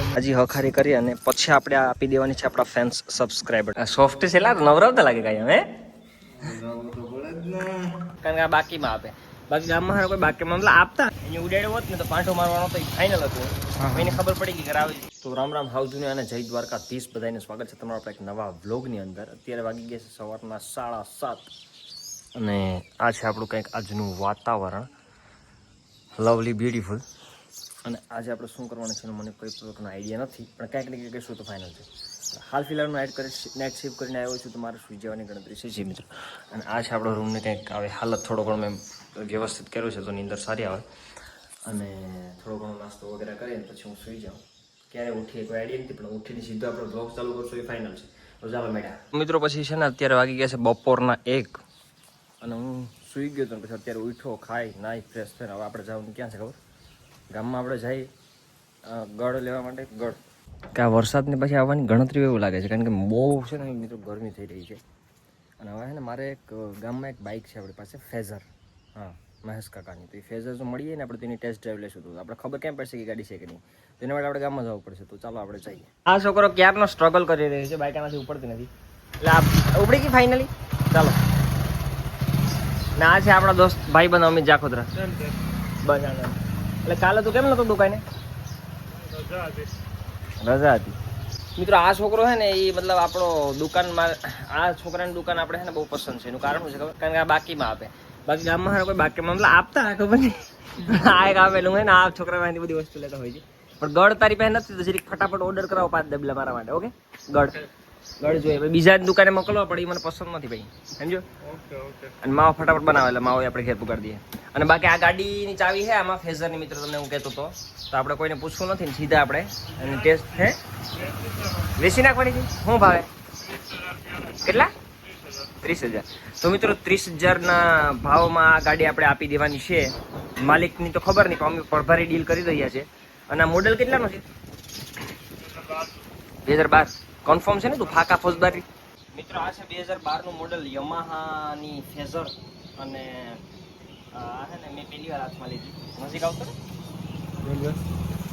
હજી હખારી કરી અને પછી આપણે આપી દેવાની છે આપણા ફેન્સ સબસ્ક્રાઇબર. સોફ્ટ છે લા નવરાવતા લાગે કાંઈ હે કારણ કે આ બાકીમાં આપે. બાકી ગામમાં હારો કોઈ બાકીમાં મતલબ આપતા અહીંયા ઉડાડ્યો હોત ને તો પાછો મારવાનો તો ફાઇનલ હતું. એને ખબર પડી ગઈ કે આવી. તો રામ રામ હાઉજુને અને જય દ્વારકાધીશ બધાને સ્વાગત છે તમારા આપણા એક નવા વ્લોગની અંદર. અત્યારે વાગી ગયા છે સવારના 7:30 અને આ છે આપણું કંઈક આજનું વાતાવરણ. Lovely beautiful. અને આજે આપણે શું કરવાનું છે એનો મને કોઈ પ્રકારનો આઈડિયા નથી, પણ કંઈક ને કંઈક કહીશું તો ફાઇનલ છે. હાલ ફિલહાલમાં નાઇટ શિફ્ટ કરીને આવ્યો છું તો મારે સુઈ જવાની ગણતરી છે જી મિત્રો. અને આ છે આપણો રૂમને કંઈક આવે હાલત થોડો ઘણો મેં વ્યવસ્થિત કર્યું છે તો નીંદર સારી આવે. અને થોડો ઘણો નાસ્તો વગેરે કરીને પછી હું સુઈ જાઉં. ક્યારે ઉઠીએ કોઈ આઈડિયા નથી, પણ ઉઠીને સીધો આપણે બ્લોગ ચાલુ કરશું એ ફાઇનલ છે. તો ચાલો મેડા મિત્રો. પછી છે ને અત્યારે વાગી ગયા છે બપોરના 1 અને હું સુઈ ગયો હતો પછી અત્યારે ઉઠો ખાઈ નાઈ ફ્રેશ થઈને હવે આપણે જવાનું ક્યાં છે ખબર? ગામમાં આપણે જઈએ ગળ લેવા માટે. ગળ કે આ વરસાદને પછી આવવાની ગણતરી એવું લાગે છે કારણ કે બહુ છે ને મિત્રો ગરમી થઈ રહી છે. અને હવે છે ને મારે એક ગામમાં એક બાઇક છે આપણી પાસે ફેઝર, હા મહેશ કાકાની. તો એ ફેઝર જો મળીએ ને આપણે તેની ટેસ્ટ ડ્રાઈવ લેશું તો આપણે ખબર કેમ પડશે કે ગાડી છે કે નહીં. તો એના માટે આપણે ગામમાં જવું પડશે. તો ચાલો આપણે જઈએ. આ છોકરો ક્યારનો સ્ટ્રગલ કરી રહ્યો છે, બાઇક આનાથી ઉપડતી નથી એટલે આ ઉપડી ગઈ ફાઇનલી. ચાલો ને આ છે આપણા દોસ્ત ભાઈ બંધ અમિત જાખોદરા. બસ એટલે કાલે તું કેમ નતો દુકાને? રજા હતી મિત્રો. આ છોકરો છે ને એ મતલબ આપણો દુકાનમાં આ છોકરાની દુકાન આપણે છે ને બહુ પસંદ છે. એનું કારણ શું છે ખબર? કારણ કે આ બાકીમાં આપે. બાકી ગામમાં કોઈ બાકીમાં મતલબ આપતા ખબર નહીં. આ એક આપેલું હોય ને આ છોકરામાંથી બધી વસ્તુ લેતા હોય છે. પણ ગળ તારી પાસે નથી તો જરીક ફટાફટ ઓર્ડર કરાવો 5 ડબલા મારા માટે. ઓકે ગળ જોઈએ બીજા દુકાને મોકલવા પડે એ મને પસંદ નથી ભાઈ, સમજો. અને માવો ફટાફટ બનાવે એટલે માવો આપણે ઘેર પુગાડી દઈએ. અને બાકી આ ગાડીની ચાવી છે આમાં ફેઝરની મિત્રો તમને હું કહેતો હતો. તો આપણે કોઈને પૂછવું નથી ને સીધા આપણે એની ટેસ્ટ છે વેચી નાખવાની છે. શું ભાવે? કેટલા? 30,000. તો મિત્રો 30,000ના ભાવમાં આ ગાડી આપણે આપી દેવાની છે. માલિકની તો ખબર નહીં પણ અમે પરભારી ડીલ કરી રહ્યા છે. અને આ મોડેલ કેટલાનો છે? 2012. કન્ફર્મ છે ને તું ફાકા ફોજદારી? મિત્રો આ છે 2012નું મોડેલ યમાહાની ફેઝર. અને આ છે ને મેં પહેલી વાર હાથમાં લીધી. નજીક આવતો ને.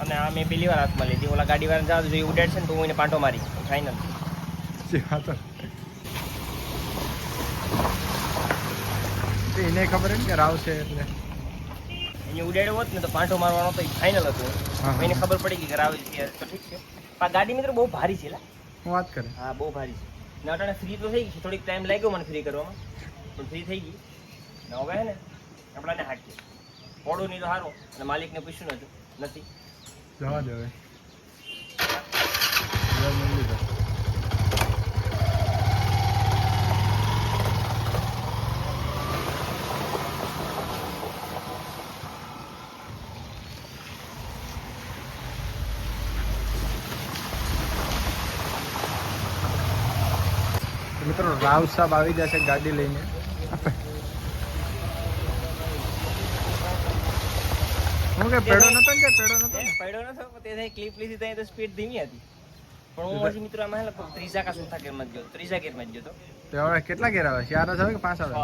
અને આ મેં પહેલી વાર હાથમાં લીધી. ઓલા ગાડી વાળા જાવ જો ઉડાડ છે ને તો હું એને પાંટો મારી ફાઇનલ. એને ખબર ને કે રાવ છે એટલે અહીંયા ઉડાડ્યો હોત ને તો પાંટો મારવાનો તો ફાઇનલ હતું. એને ખબર પડી ગઈ કે રાવ છે તો ઠીક છે. આ ગાડી મિત્રો બહુ ભારી છે. હું વાત કરે. હા બહુ ભારી છે. ને અટાણે ફ્રી તો થઈ ગઈ છે. થોડીક ટાઈમ લાગ્યો મને ફ્રી કરવામાં પણ ફ્રી થઈ ગઈ. ને હવે ને આપણાને હાકીએ પોડું નહીં તો સારું. અને માલિકને પૂછ્યું નથી. જવા દે હવે. મિત્રો રાવ સાહેબ આવી જશે ગાડી લઈને. હું કે પેડો નતો ને? પડ્યો નતો તે ક્લિપ લીધી ત્યાં તો સ્પીડ ધીમી હતી. પણ હું હજી મિત્રો આમાં હેલા ત્રીજા કા ચોથા ગેરમાં જ ગયો. ત્રીજા ગેરમાં જ ગયો તો હવે કેટલા ગેર આવે? 4 આવે કે 5 આવે?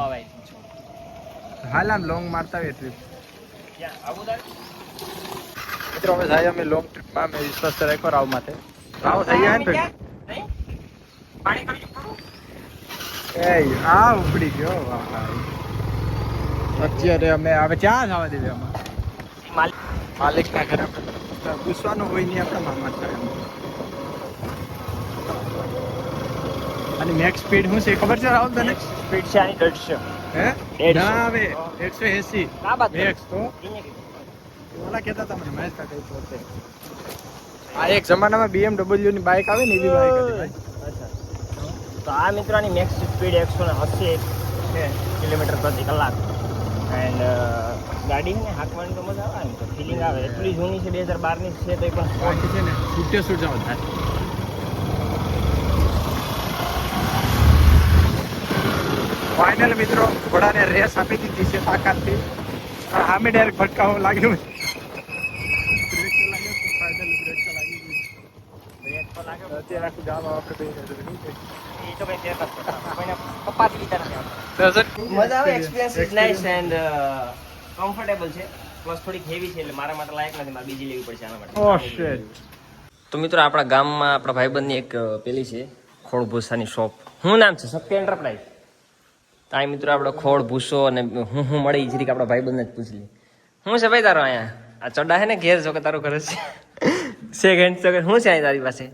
હાલ આમ લોંગ મારતા હોય ટ્રીપ. મિત્રો અમે જાય અમે લોંગ ટ્રીપમાં મેં વિશ્વાસ રાખ્યો રાવ માથે. રાવ થઈ ગયા ને આ ઉપડી ગયો. અત્યારે અમે હવે ક્યાં જવા દેવી? આમાં માલિક ના ઘરે પૂછવાનું હોય નહીં આપણે મામા કરે. અને મેક્સ સ્પીડ શું છે ખબર છે રાહુલ તને? સ્પીડ છે આની 150. હે ના આવે 180 આ બાત મેક્સ. તો ઓલા કહેતા હતા મને મહેશ કાકા પોતે. આ એક જમાનામાં BMW ની બાઇક આવે ને એવી બાઇક હતી ભાઈ. તો આ મિત્રોની મેક્સ સ્પીડ 180 છે કિલોમીટર પ્રતિ કલાક. એન્ડ ગાડી છે ને હાંકવાની તો મજા આવે ને તો ફિલિંગ આવે. એટલી જૂની છે 2012ની છે તો એ પણ સ્પોર્ટ છે ને છૂટે છૂટ જાવ થાય. ફાઇનલ મિત્રો ઘોડાને રેસ આપી દીધી છે તાકાતથી. સામે ડાયરેક્ટ ભટકાવો લાગ્યો. અત્યારે આખું ગામ વખતે મજા આવે. Experience is nice and comfortable છે. પ્લસ થોડીક હેવી છે એટલે મારા માટે લાયક નથી. મારે બીજી લેવી પડશે આના માટે. ઓહ શિટ. તો મિત્રો આપણા ગામમાં આપણા ભાઈબંધની એક પેલી છે ખોળ ભૂસાની શોપ. શું નામ છે? સત્ય એન્ટરપ્રાઇઝ. ત્યાં મિત્રો આપણો ખોળ ભૂસો અને હું મળી જરીક આપણા ભાઈબંધને જ પૂછી લે. શું છે ભાઈ તારો અહીંયા? આ ચડા છે ને ઘેર જો કે તારું ઘર છે સેકન્ડ શું છે અહીં તારી પાસે?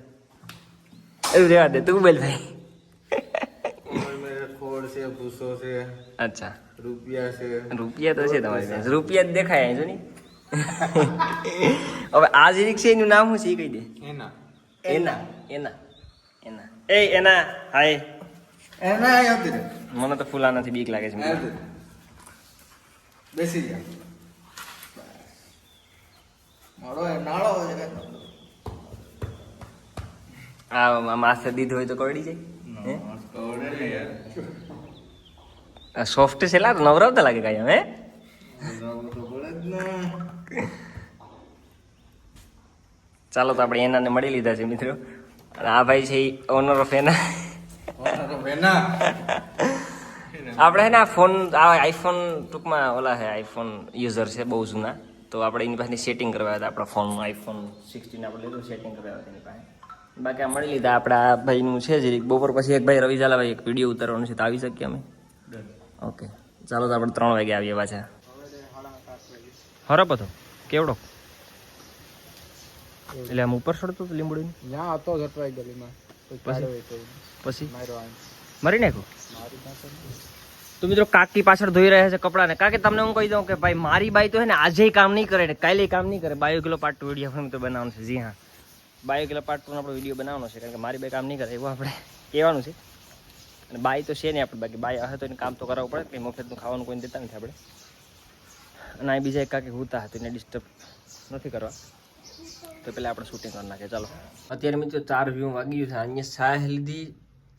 એવું રહેવા દે, તું બોલ ભાઈ. ખોળ છે, ભૂસો છે, અચ્છા, રૂપિયા છે. રૂપિયા તો છે તમારી પાસે, રૂપિયા જ દેખાય અહીં જો ની. હવે આ જે છે એનું નામ શું છે એ કહી દે. એના એના એના એના એ એના હાય. એના આવતી રે. મને તો ફૂલાનાથી બીક લાગે છે મિત્રો. બેસી જા. મારો એ નાળો છે કે આ માથે દીધું હોય તો કરડી જાય. કવડે ને યાર. આ સોફ્ટ છે લા, નવરાવતા લાગે કાંઈ હે. તો પડે જ ને. ચાલો તો આપણે એનાને મળી લીધા છે મિત્રો. અને આ ભાઈ છે એ ઓનર ઓફ એના. વેના આપણે હે ને આ ફોન આ આઈફોન ટૂંકમાં ઓલા છે આઈફોન યુઝર છે બહુ જૂના. તો આપણે એની પાસેની સેટિંગ કરવા હતા આપણા ફોનનું આઈફોન 16 આપણે લીધું સેટિંગ કરવા હતા એની પાસે. બાકી આ મળી લીધા આપણા આ ભાઈનું છે જ બપોર પછી એક ભાઈ રવિ ઝાલાભાઈ એક વિડીયો ઉતારવાનું છે તો આવી શકીએ અમે. ઓકે ચાલો તો આપણે 3 વાગે આવીએ પાછા. હરપ હતો કેવડો? એટલે આમ ઉપર ચડતો હતો લીંબુડીને ત્યાં હતો જટવાઈ ગલીમાં પછી માર્યો મરી નાખ્યો. મારી પાસે તો મિત્રો કાકી પાછળ ધોઈ રહ્યા છે કપડાને. કાકી તમને હું કહી દઉં કે ભાઈ મારી બાઈ તો છે ને આજે કામ નહીં કરે ને કાલે કામ નહીં કરે. બાયો કિલો પાર્ટ 2 વિડીયો આપણે તો બનાવવાનો છે. જી હા, બાયો કિલો પાર્ટ 2 નો આપણો વિડીયો બનાવવાનો છે કારણ કે મારી બાઈ કામ નહીં કરે એવું આપણે કહેવાનું છે. અને બાઈ તો છે નહીં આપણે, બાકી બાઈ હશે તો એને કામ તો કરાવવું પડે. કંઈ મફતનું ખાવાનું કોઈને દેતા નથી આપણે. અને આ બીજા એક કાકી હોતા હતા એને ડિસ્ટર્બ નથી કરવા તો પેલા આપણે શૂટિંગ કરી નાખીએ. ચાલો અત્યારે મિત્રો 4 વ્યૂ વાગી ગયું છે. અહીંયા છાય લીધી,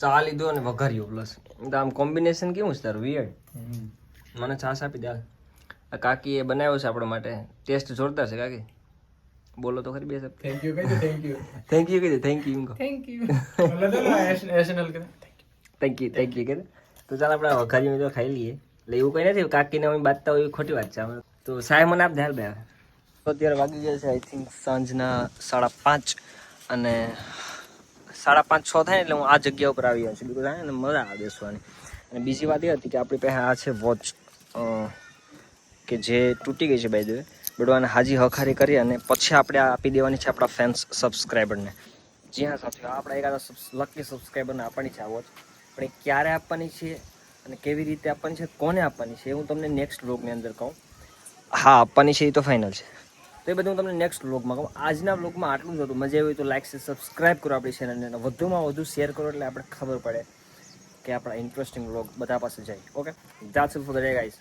ચા લીધો અને વઘાર્યો પ્લસ. તો આમ કોમ્બિનેશન કેવું છે તારું? વિયર્ડ. મને છાશ આપી દે. આ કાકી એ બનાવ્યો છે આપણા માટે. ટેસ્ટ જોરદાર છે કાકી. બોલો તો ખરી બે શબ્દ. થેન્ક યુ કહી દે. થેન્ક યુ થેન્ક યુ કીધું. થેન્ક યુ એમ કહો. થેન્ક યુ એસએનએલ કે થેન્ક યુ કીધું. તો ચાલ આપણે વઘારી મિત્રો ખાઈ લઈએ. એટલે એવું કંઈ નથી કાકીને અમે બાંધતા હોય એવી ખોટી વાત છે. તો સાહેબ મને આપ દે હાલ બે. તો અત્યારે વાગી ગયા છે આઈ થિંક સાંજના 5:30 અને 5:30 6 થાય એટલે હું આ જગ્યા ઉપર આવી ગયો છું. બીજું થાય ને મજા આવે બેસવાની. અને બીજી વાત એ હતી કે આપણી પાસે આ છે વોચ કે જે તૂટી ગઈ છે બાય ધ વે. બડવાને હાજી હખારી કરી અને પછી આપણે આપી દેવાની છે આપણા ફેન્સ સબસ્ક્રાઈબરને. જી હા સાથીઓ, આપણા એકાદા લકી સબસ્ક્રાઈબરને આપવાની છે આ વોચ. પણ એ ક્યારે આપવાની છે અને કેવી રીતે આપવાની છે, કોને આપવાની છે એ હું તમને નેક્સ્ટ વ્લોગની અંદર કહું. હા આપવાની છે એ તો ફાઇનલ છે. તો એ બધું હું તમને નેક્સ્ટ વ્લોગમાં કહું. આજના વ્લોગમાં આટલું જ હતું. મજા આવી હોય તો લાઈક સબસ્ક્રાઈબ કરો આપણી ચેનલને અને વધુમાં વધુ શેર કરો એટલે આપણે ખબર પડે કે આપણા ઇન્ટરેસ્ટિંગ વ્લોગ બધા પાસે જાય. Okay, that's it for the day guys.